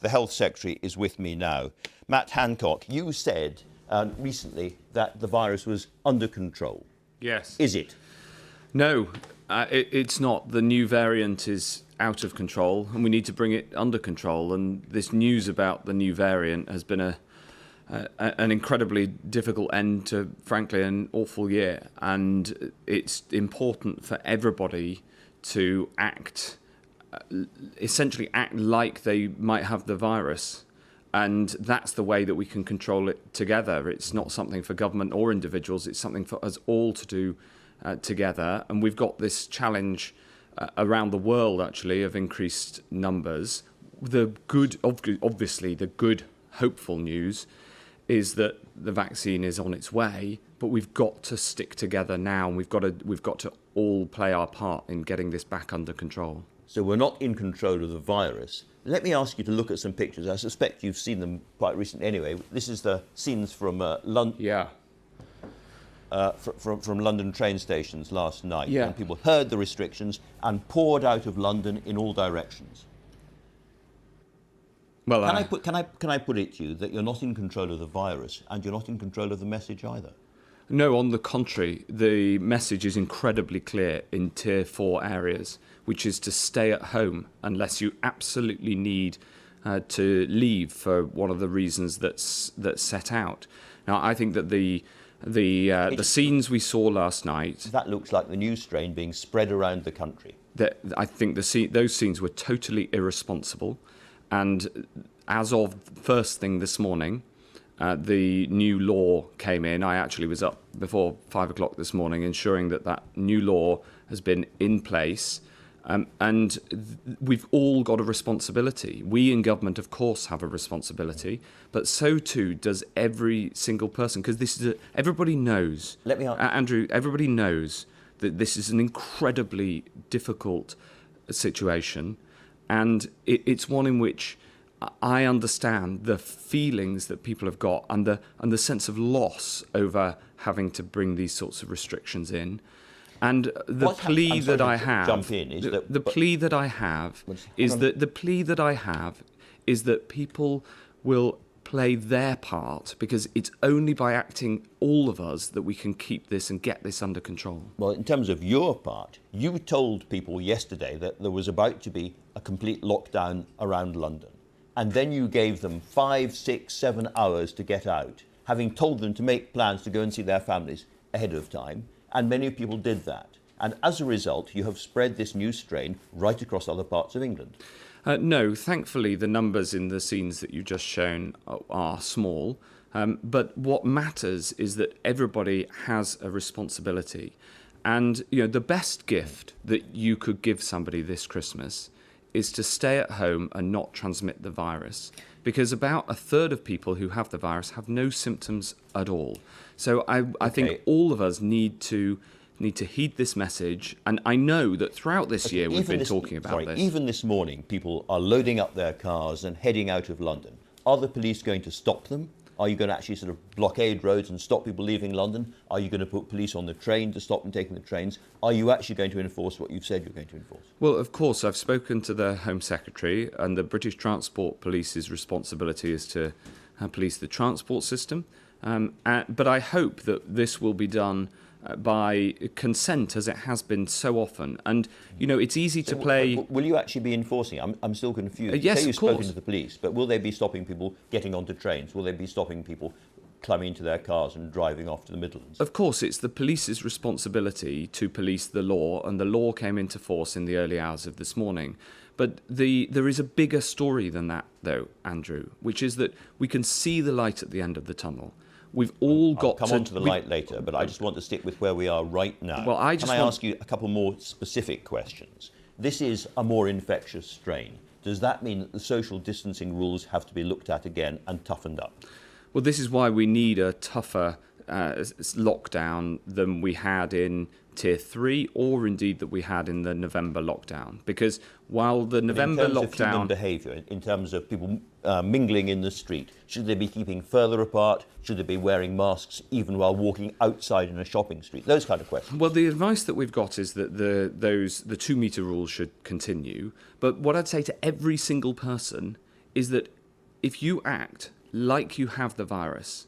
the Health Secretary is with me now. Matt Hancock, you said recently that the virus was under control. Yes. Is it? No, it's not. The new variant is out of control, and we need to bring it under control. And this news about the new variant has been an incredibly difficult end to, frankly, an awful year. And it's important for everybody to essentially act like they might have the virus. And that's the way that we can control it together. It's not something for government or individuals. It's something for us all to do together. And we've got this challenge around the world, actually, of increased numbers. Obviously, the good, hopeful news is that the vaccine is on its way, but we've got to stick together now, and we've got to all play our part in getting this back under control. So we're not in control of the virus. Let me ask you to look at some pictures. I suspect you've seen them quite recently anyway. This is the scenes from London. Yeah. From London train stations last night. Yeah. And people heard the restrictions and poured out of London in all directions. Well, Can I put it to you that you're not in control of the virus and you're not in control of the message either? No, on the contrary, the message is incredibly clear in Tier 4 areas, which is to stay at home unless you absolutely need to leave for one of the reasons that's set out. Now, I think that the scenes we saw last night... That looks like the new strain being spread around the country. I think those scenes were totally irresponsible. And as of first thing this morning, the new law came in. I actually was up before 5 o'clock this morning ensuring that new law has been in place. And we've all got a responsibility. We in government, of course, have a responsibility, but so too does every single person, because everybody knows, Andrew, everybody knows that this is an incredibly difficult situation, and it's one in which I understand the feelings that people have got and the sense of loss over having to bring these sorts of restrictions in. And the plea that I have is that people will play their part, because it's only by acting, all of us, that we can keep this and get this under control. Well, in terms of your part, you told people yesterday that there was about to be a complete lockdown around London. And then you gave them 5, 6, 7 hours to get out, having told them to make plans to go and see their families ahead of time. And many people did that. And as a result, you have spread this new strain right across other parts of England. No, thankfully, the numbers in the scenes that you've just shown are small. But what matters is that everybody has a responsibility. And the best gift that you could give somebody this Christmas is to stay at home and not transmit the virus. Because about a third of people who have the virus have no symptoms at all. So I think all of us need to heed this message. And I know that throughout this year we've been talking about this. Even this morning, people are loading up their cars and heading out of London. Are the police going to stop them? Are you going to actually sort of blockade roads and stop people leaving London? Are you going to put police on the train to stop them taking the trains? Are you actually going to enforce what you've said you're going to enforce? Well, of course, I've spoken to the Home Secretary, and the British Transport Police's responsibility is to police the transport system. But I hope that this will be done by consent, as it has been so often. And, it's easy to play... Will you actually be enforcing? I'm still confused. Yes, Say you've of course. spoken to the police, but will they be stopping people getting onto trains? Will they be stopping people climbing into their cars and driving off to the Midlands? Of course, it's the police's responsibility to police the law, and the law came into force in the early hours of this morning. But there is a bigger story than that, though, Andrew, which is that we can see the light at the end of the tunnel. We've all got I'll come on to the light later, but I just want to stick with where we are right now. Well, Can I ask you a couple more specific questions? This is a more infectious strain. Does that mean that the social distancing rules have to be looked at again and toughened up? Well, this is why we need a tougher lockdown than we had in Tier 3, or indeed that we had in the November lockdown. Because while the November lockdown... In terms of human behaviour, in terms of people mingling in the street, should they be keeping further apart? Should they be wearing masks even while walking outside in a shopping street? Those kind of questions. Well, the advice that we've got is that the 2 metre rule should continue. But what I'd say to every single person is that if you act like you have the virus,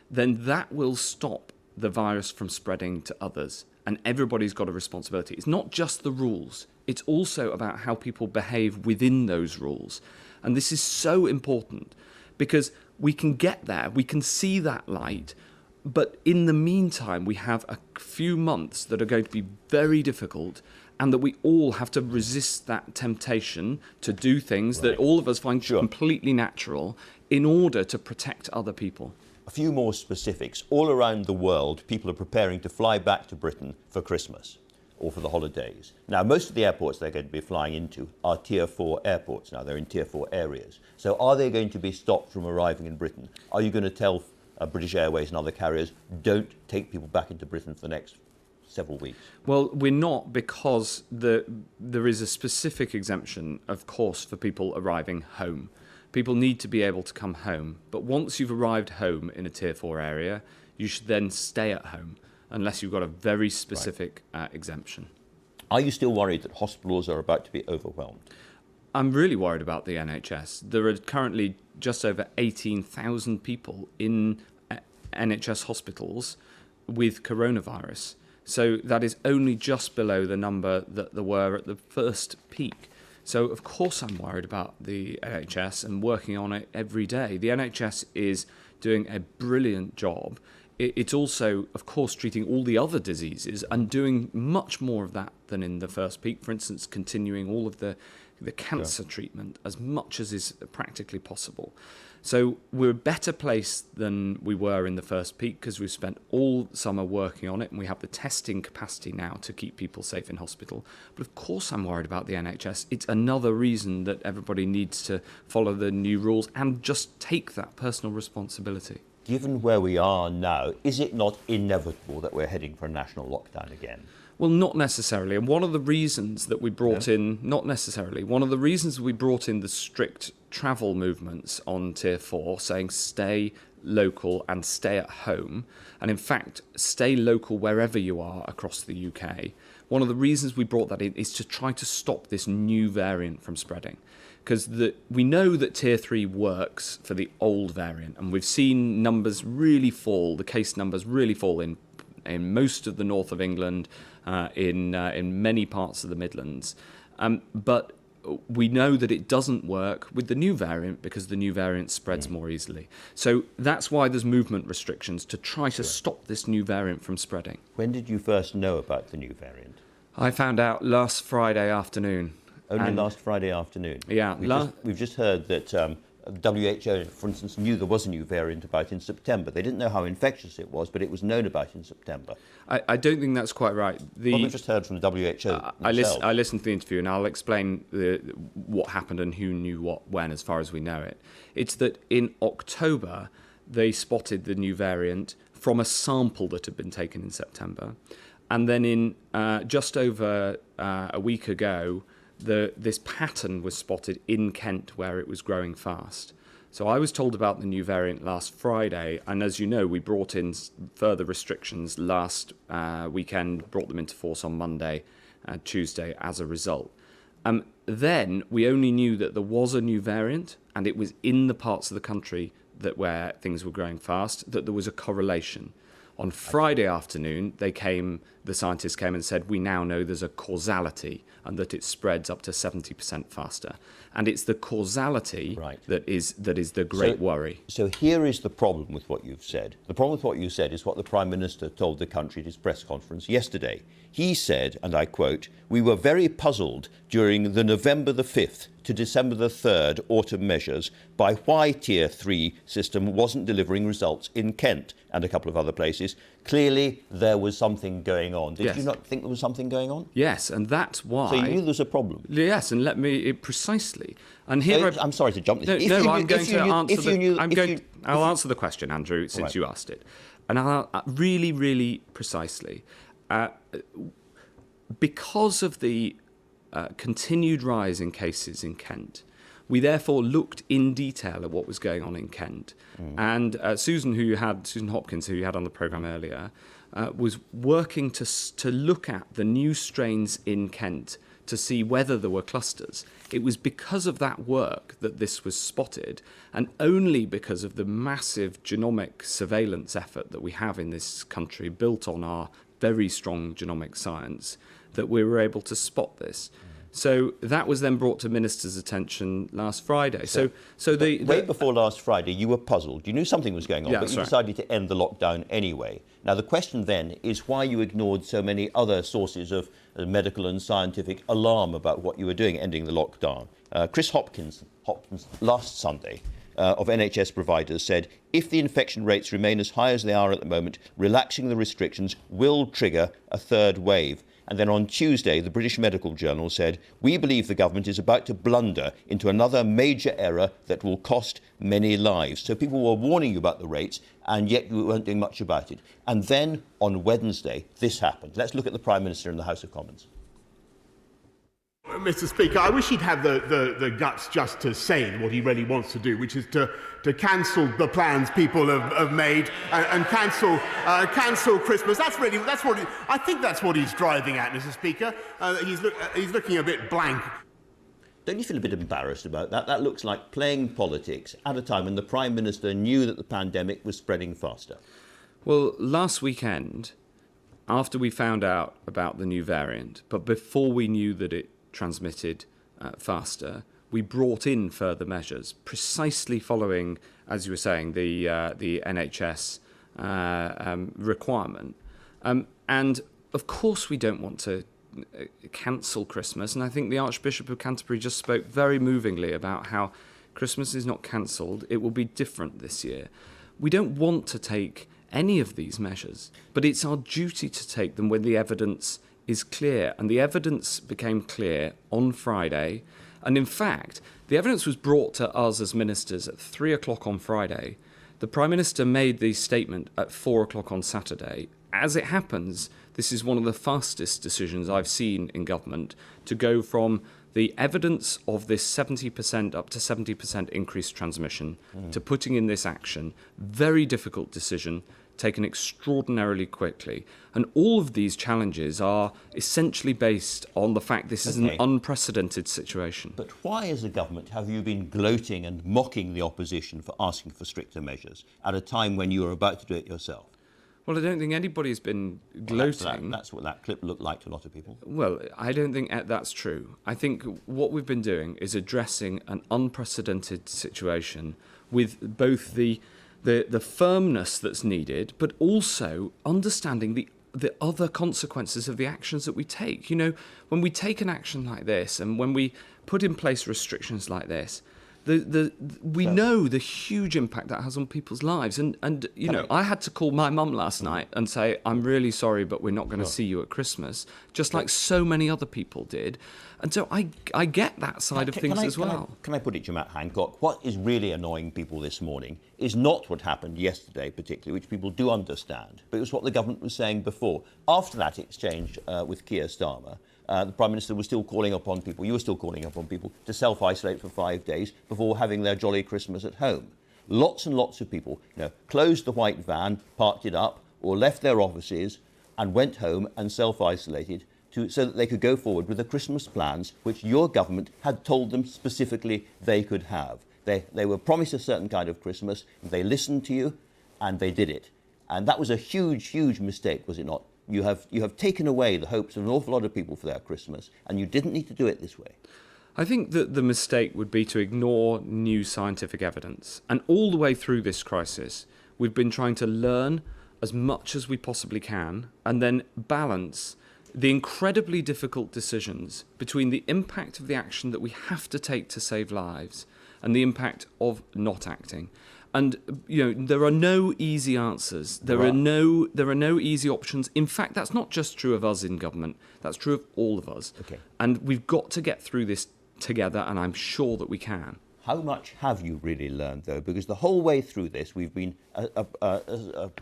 then that will stop the virus from spreading to others. And everybody's got a responsibility. It's not just the rules. It's also about how people behave within those rules. And this is so important because we can get there. We can see that light. But in the meantime, we have a few months that are going to be very difficult, and that we all have to resist that temptation to do things that all of us find completely natural in order to protect other people. A few more specifics. All around the world, people are preparing to fly back to Britain for Christmas or for the holidays. Now, most of the airports they're going to be flying into are Tier 4 airports now. They're in Tier 4 areas. So are they going to be stopped from arriving in Britain? Are you going to tell British Airways and other carriers, don't take people back into Britain for the next several weeks? Well, we're not, because there is a specific exemption, of course, for people arriving home. People need to be able to come home. But once you've arrived home in a Tier 4 area, you should then stay at home, unless you've got a very specific exemption. Are you still worried that hospitals are about to be overwhelmed? I'm really worried about the NHS. There are currently just over 18,000 people in NHS hospitals with coronavirus. So that is only just below the number that there were at the first peak. So, of course, I'm worried about the NHS and working on it every day. The NHS is doing a brilliant job. It's also, of course, treating all the other diseases and doing much more of that than in the first peak. For instance, continuing all of the cancer treatment as much as is practically possible. So we're better placed than we were in the first peak because we've spent all summer working on it, and we have the testing capacity now to keep people safe in hospital. But of course I'm worried about the NHS. It's another reason that everybody needs to follow the new rules and just take that personal responsibility. Given where we are now, is it not inevitable that we're heading for a national lockdown again? Well, not necessarily. And one of the reasons that we brought in, not necessarily, one of the reasons we brought in the strict travel movements on Tier 4, saying stay local and stay at home, and in fact, stay local wherever you are across the UK, one of the reasons we brought that in is to try to stop this new variant from spreading. Because we know that Tier 3 works for the old variant, and we've seen numbers really fall, the case numbers really fall in most of the north of England, in many parts of the Midlands. But we know that it doesn't work with the new variant because the new variant spreads more easily. So that's why there's movement restrictions, to try to stop this new variant from spreading. When did you first know about the new variant? I found out last Friday afternoon. Only last Friday afternoon? Yeah. We've just heard that WHO, for instance, knew there was a new variant about in September. They didn't know how infectious it was, but it was known about in September. I don't think that's quite right. Well, we've just heard from the WHO I listened to the interview, and I'll explain what happened and who knew what when, as far as we know it. It's that in October, they spotted the new variant from a sample that had been taken in September. And then in just over a week ago, this pattern was spotted in Kent, where it was growing fast. So I was told about the new variant last Friday, and as you know, we brought in further restrictions last weekend, brought them into force on Monday and Tuesday as a result. Then we only knew that there was a new variant, and it was in the parts of the country where things were growing fast, that there was a correlation. On Friday afternoon, the scientists came and said, we now know there's a causality and that it spreads up to 70% faster. And it's the causality that is the great worry. So here is the problem with what you've said. The problem with what you said is what the Prime Minister told the country at his press conference yesterday. He said, and I quote, "We were very puzzled during the November the 5th to December the 3rd autumn measures by why Tier 3 system wasn't delivering results in Kent and a couple of other places. Clearly, there was something going on." Did you not think there was something going on? Yes, and that's why... So you knew there was a problem? Yes, and let me... Precisely. And here I'm sorry to jump this. I'll answer the question, Andrew, since you asked it. And I'll really, really precisely. Because of the continued rise in cases in Kent, we therefore looked in detail at what was going on in Kent. And Susan Hopkins, who you had on the programme earlier, was working to look at the new strains in Kent to see whether there were clusters. It was because of that work that this was spotted, and only because of the massive genomic surveillance effort that we have in this country, built on our very strong genomic science, that we were able to spot this. So that was then brought to ministers' attention last Friday. So way before last Friday, you were puzzled. You knew something was going on, Yeah, but you that's decided to end the lockdown anyway. Now, the question then is why you ignored so many other sources of medical and scientific alarm about what you were doing, ending the lockdown. Chris Hopkins last Sunday of NHS providers said, if the infection rates remain as high as they are at the moment, relaxing the restrictions will trigger a third wave. And then on Tuesday, the British Medical Journal said, we believe the government is about to blunder into another major error that will cost many lives. So people were warning you about the rates, and yet you weren't doing much about it. And then on Wednesday, this happened. Let's look at the Prime Minister in the House of Commons. Mr. Speaker, I wish he'd have the guts just to say what he really wants to do, which is to cancel the plans people have made and cancel Christmas. I think that's what he's driving at, Mr. Speaker. He's looking a bit blank. Don't you feel a bit embarrassed about that? That looks like playing politics at a time when the Prime Minister knew that the pandemic was spreading faster. Well, last weekend, after we found out about the new variant, but before we knew that it transmitted faster, we brought in further measures, precisely following, as you were saying, the NHS requirement. And of course we don't want to cancel Christmas, and I think the Archbishop of Canterbury just spoke very movingly about how Christmas is not cancelled, it will be different this year. We don't want to take any of these measures, but it's our duty to take them when the evidence is clear, and the evidence became clear on Friday. And in fact, the evidence was brought to us as ministers at 3 o'clock on Friday. The Prime Minister made the statement at 4 o'clock on Saturday. As it happens, this is one of the fastest decisions I've seen in government to go from the evidence of this 70% up to 70% increased transmission to putting in this action. Very difficult decision, taken extraordinarily quickly. And all of these challenges are essentially based on the fact this is an unprecedented situation. But why, as a government, have you been gloating and mocking the opposition for asking for stricter measures at a time when you were about to do it yourself? Well, I don't think anybody's been gloating. That's what that clip looked like to a lot of people. Well, I don't think that's true. I think what we've been doing is addressing an unprecedented situation with both the firmness that's needed, but also understanding the other consequences of the actions that we take. You know, when we take an action like this and when we put in place restrictions like this, we know the huge impact that has on people's lives. And you know, I had to call my mum last night and say, I'm really sorry, but we're not going to see you at Christmas, just like so many other people did. And so I get that side of things as well. Can I put it to Matt Hancock? What is really annoying people this morning is not what happened yesterday, particularly, which people do understand, but it was what the government was saying before. After that exchange with Keir Starmer, the Prime Minister was still calling upon people, you were still calling upon people to self-isolate for 5 days before having their jolly Christmas at home. Lots and lots of people, closed the white van, parked it up, or left their offices and went home and self-isolated so that they could go forward with the Christmas plans which your government had told them specifically they could have. They were promised a certain kind of Christmas, they listened to you, and they did it. And that was a huge, huge mistake, was it not? You have taken away the hopes of an awful lot of people for their Christmas, and you didn't need to do it this way. I think that the mistake would be to ignore new scientific evidence. And all the way through this crisis, we've been trying to learn as much as we possibly can and then balance the incredibly difficult decisions between the impact of the action that we have to take to save lives and the impact of not acting. And there are no easy answers. There are no easy options. In fact, that's not just true of us in government. That's true of all of us. Okay. And we've got to get through this together, and I'm sure that we can. How much have you really learned, though? Because the whole way through this, we've been a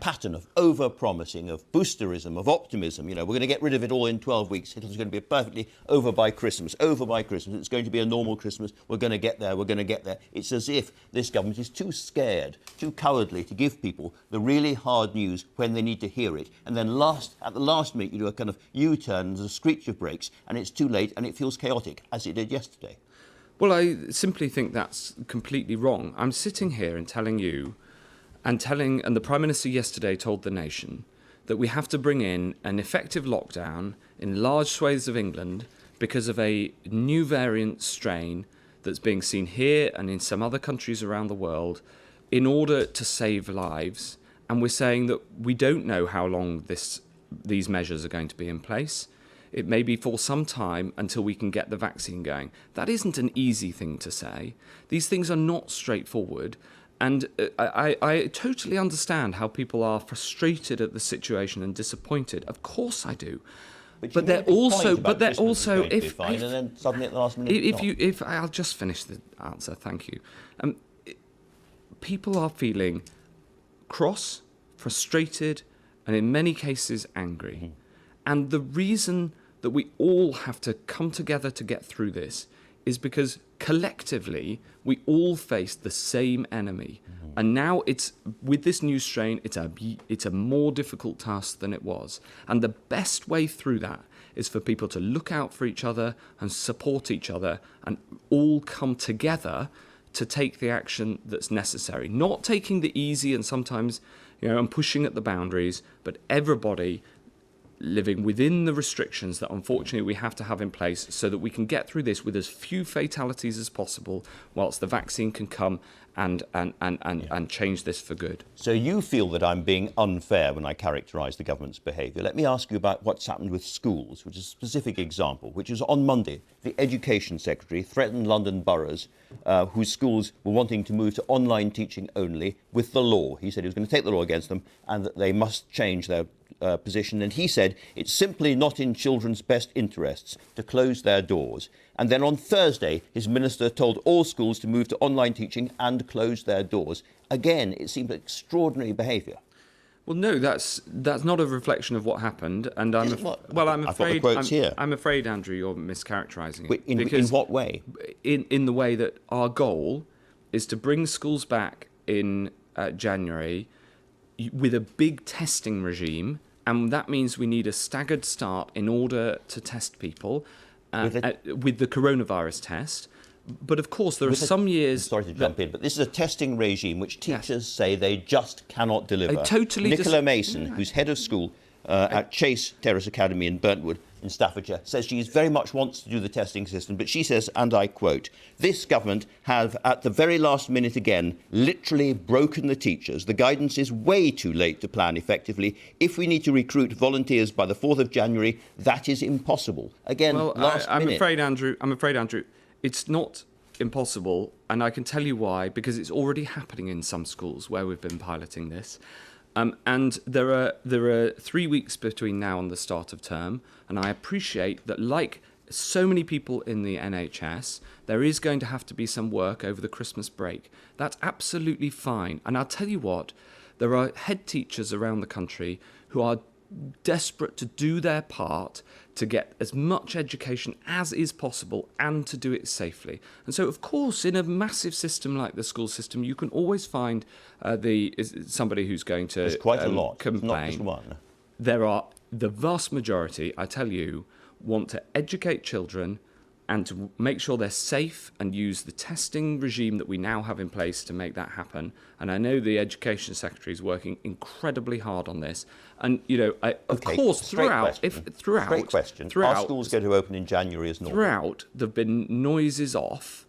pattern of over-promising, of boosterism, of optimism. You know, we're going to get rid of it all in 12 weeks. Hitler's going to be perfectly over by Christmas. It's going to be a normal Christmas. We're going to get there. It's as if this government is too scared, too cowardly to give people the really hard news when they need to hear it. And then at the last minute, you do a kind of U-turn, there's a screech of brakes, and it's too late, and it feels chaotic, as it did yesterday. Well, I simply think that's completely wrong. I'm sitting here and telling you, and the Prime Minister yesterday told the nation that we have to bring in an effective lockdown in large swathes of England because of a new variant strain that's being seen here and in some other countries around the world in order to save lives. And we're saying that we don't know how long these measures are going to be in place. It may be for some time until we can get the vaccine going. That isn't an easy thing to say. These things are not straightforward. And I totally understand how people are frustrated at the situation and disappointed. Of course I do. But they're also, if and then suddenly at the last minute, if I'll just finish the answer, thank you. People are feeling cross, frustrated, and in many cases angry. Mm-hmm. And the reason that we all have to come together to get through this is because collectively we all face the same enemy. Mm-hmm. And now with this new strain, it's a more difficult task than it was. And the best way through that is for people to look out for each other and support each other and all come together to take the action that's necessary. Not taking the easy and sometimes, and pushing at the boundaries, but everybody living within the restrictions that unfortunately we have to have in place so that we can get through this with as few fatalities as possible whilst the vaccine can come and change this for good. So you feel that I'm being unfair when I characterise the government's behaviour. Let me ask you about what's happened with schools, which is a specific example, which is on Monday, the Education Secretary threatened London boroughs whose schools were wanting to move to online teaching only with the law. He said he was going to take the law against them and that they must change their position. And he said it's simply not in children's best interests to close their doors. And then on Thursday, his minister told all schools to move to online teaching and close their doors. Again, it seemed extraordinary behaviour. Well, no, that's not a reflection of what happened, and I'm afraid, Andrew, you're mischaracterising it. In what way? In the way that our goal is to bring schools back in January with a big testing regime, and that means we need a staggered start in order to test people with the coronavirus test. But of course, there are some years... Sorry to jump in, but this is a testing regime which teachers say they just cannot deliver. Totally Nicola Mason, who's head of school at Chase Terrace Academy in Burntwood in Staffordshire, says she very much wants to do the testing system, but she says, and I quote, "This government have, at the very last minute again, literally broken the teachers. The guidance is way too late to plan effectively. If we need to recruit volunteers by the 4th of January, that is impossible." Again, last minute. I'm afraid, Andrew, it's not impossible, and I can tell you why, because it's already happening in some schools where we've been piloting this. And there are 3 weeks between now and the start of term, and I appreciate that, like so many people in the NHS, there is going to have to be some work over the Christmas break. That's absolutely fine. And I'll tell you what, there are head teachers around the country who are desperate to do their part to get as much education as is possible and to do it safely. And so, of course, in a massive system like the school system, you can always find somebody who's going to There's quite a lot. complain. Not just one. There are the vast majority, I tell you, want to educate children and to make sure they're safe and use the testing regime that we now have in place to make that happen. And I know the Education Secretary is working incredibly hard on this. And, of course, throughout... Great question. Are schools going to open in January as normal? Throughout, there have been noises off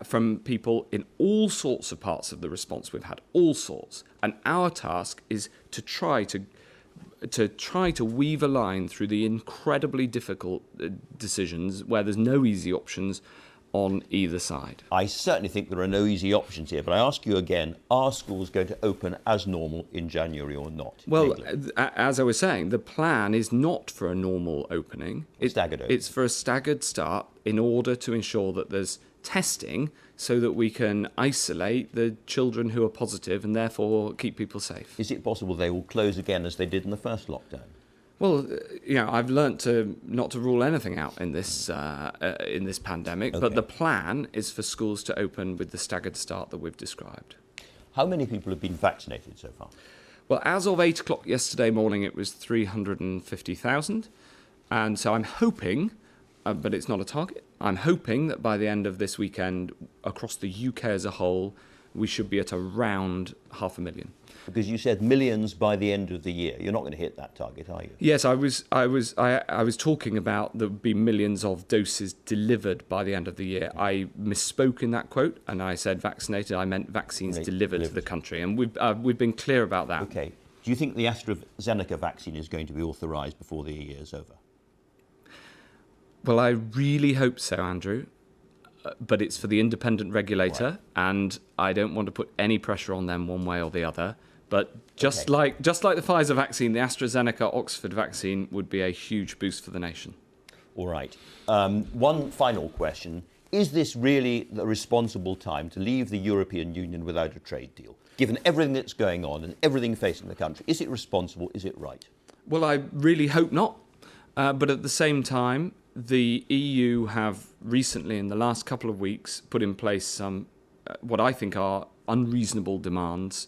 from people in all sorts of parts of the response. We've had all sorts. And our task is to try to weave a line through the incredibly difficult decisions where there's no easy options on either side. I certainly think there are no easy options here, but I ask you again, are schools going to open as normal in January or not? Well, as I was saying, the plan is not for a normal opening. Staggered opening. It's for a staggered start in order to ensure that there's testing so that we can isolate the children who are positive and therefore keep people safe. Is it possible they will close again as they did in the first lockdown? Well, I've learnt to not to rule anything out in this pandemic, Okay. but the plan is for schools to open with the staggered start that we've described. How many people have been vaccinated so far? Well, as of 8 o'clock yesterday morning, it was 350,000. And so I'm hoping, but it's not a target, I'm hoping that by the end of this weekend, across the UK as a whole, we should be at around 500,000. Because you said millions by the end of the year. You're not going to hit that target, are you? Yes, I was talking about there would be millions of doses delivered by the end of the year. I misspoke in that quote, and I said vaccinated. I meant vaccines delivered to the country, and we've been clear about that. Okay. Do you think the AstraZeneca vaccine is going to be authorised before the year is over? Well, I really hope so, Andrew. But it's for the independent regulator, and I don't want to put any pressure on them one way or the other. But just like the Pfizer vaccine, the AstraZeneca Oxford vaccine would be a huge boost for the nation. All right. One final question. Is this really the responsible time to leave the European Union without a trade deal? Given everything that's going on and everything facing the country, is it responsible? Is it right? Well, I really hope not. But at the same time, the EU have recently, in the last couple of weeks, put in place some what I think are unreasonable demands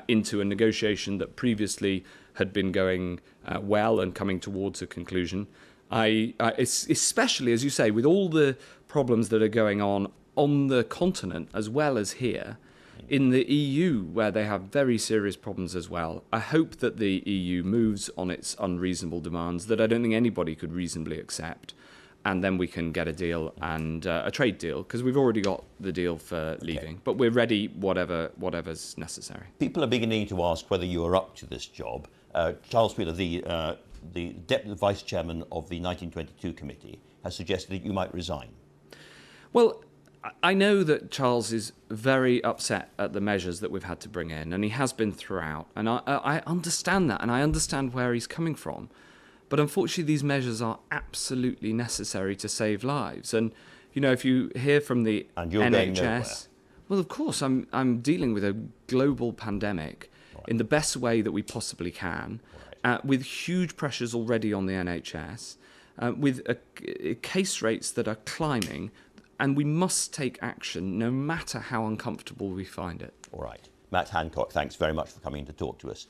into a negotiation that previously had been going well and coming towards a conclusion. Especially, as you say, with all the problems that are going on the continent as well as here, in the EU, where they have very serious problems as well. I hope that the EU moves on its unreasonable demands that I don't think anybody could reasonably accept, and then we can get a deal and a trade deal, because we've already got the deal for leaving. But we're ready, whatever's necessary. People are beginning to ask whether you are up to this job. Charles Wheeler, the Deputy Vice Chairman of the 1922 Committee, has suggested that you might resign. Well, I know that Charles is very upset at the measures that we've had to bring in, and he has been throughout. And I understand that, and I understand where he's coming from. But unfortunately, these measures are absolutely necessary to save lives. And, if you hear from the NHS... Well, of course, I'm dealing with a global pandemic in the best way that we possibly can, with huge pressures already on the NHS, with case rates that are climbing, and we must take action no matter how uncomfortable we find it. All right. Matt Hancock, thanks very much for coming to talk to us.